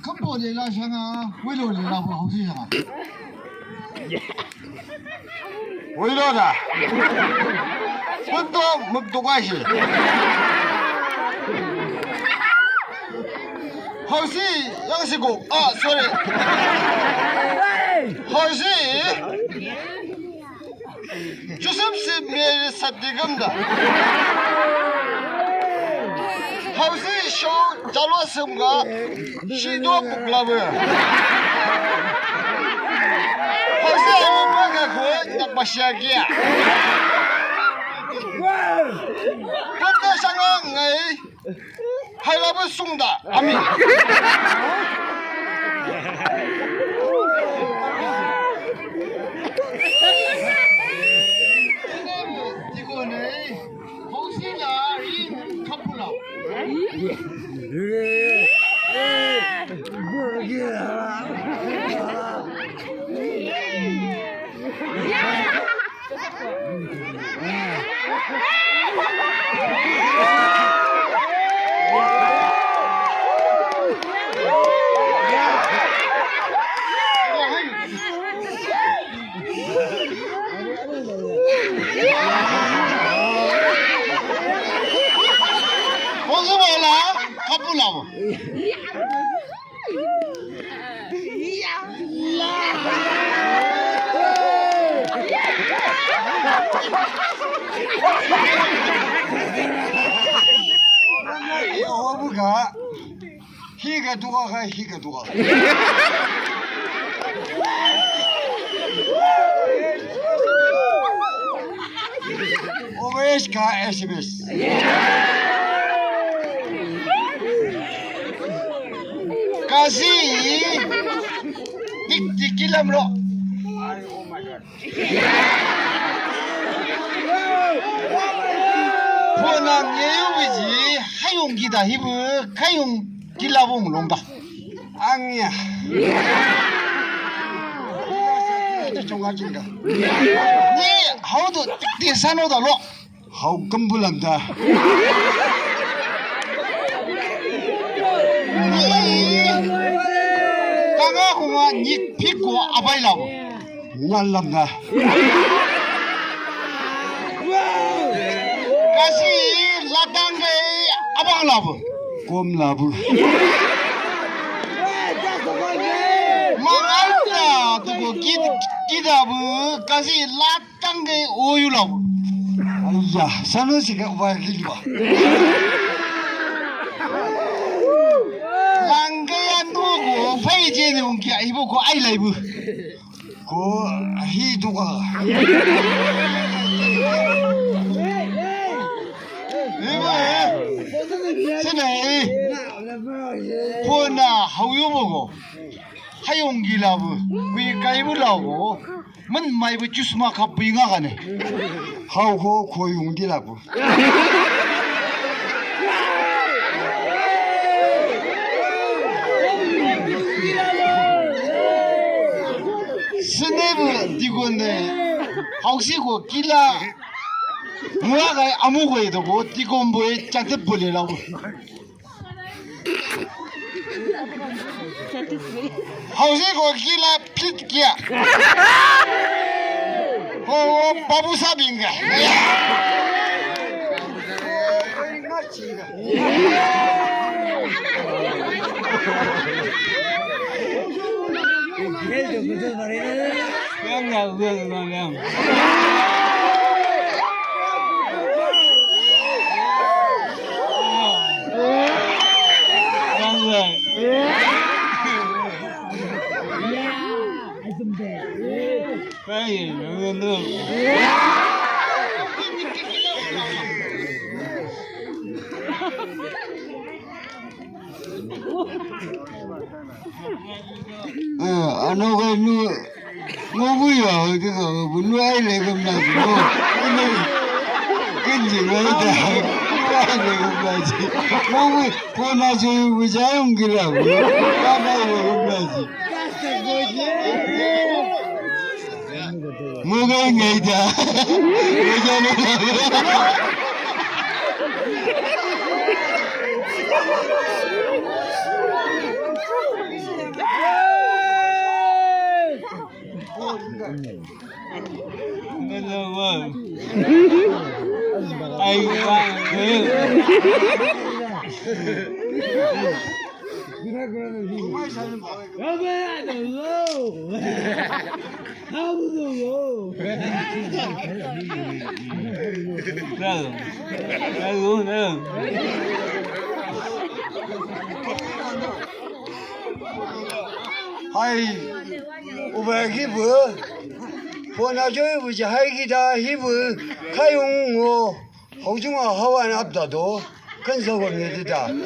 根本的那啥啊，为了你那不好听啊。为了的，不多关系。好事要是个啊 ，sorry， 好事就是别人杀的咁的。好事小加罗什么？许多不拉不。好事我们个可那不下去啊。真的上个哎，还拉不送的阿米。这个呢，好事呀，人看不了。我是我了，他不了。我不敢，一个多还一个多。我们也是看 SBS。Kasi, dikilam lo. Oh my God. Ponang yung biji, hayong kita hibu, kayong kilabong lomba. Angya. Ito chunga chunga. Ni how to tisano da lo. How kambulam da. Kanga ni piko abaylaw. Nyalam na. Kasi latang abang labo. Kom labo. Mangala tuko kidabu kasi latang oyu labo. Ayya, sano sika wakilwa. Ko fai je ne unki aibo ko ai laibu ko hi duka sene pona hauyo mogo hayong gilabu wi kaibu lago man mai bu chusma kha pinga gane hau ko koyung gilabu 스네브 디고네 혹시고 길라 뭐가 아무거에도 고 디고뭐에 짝대 벌리라고 혹시고 길라 pit기야 바부사빈가 빨리 너는 안오가 누구야 그거 누아이래 겁나지 뭐 근지 뭐다 누아이래 겁나지 누구 보나줘요 부자용기라고 까다이래 겁나지 뭐가 있냐 여자는 너는 아이고 하이 오백이 뭐 보나줘요 부자 하이기다 히브 카용고 호중아 하완 앞다도 근석을 내드다 아이고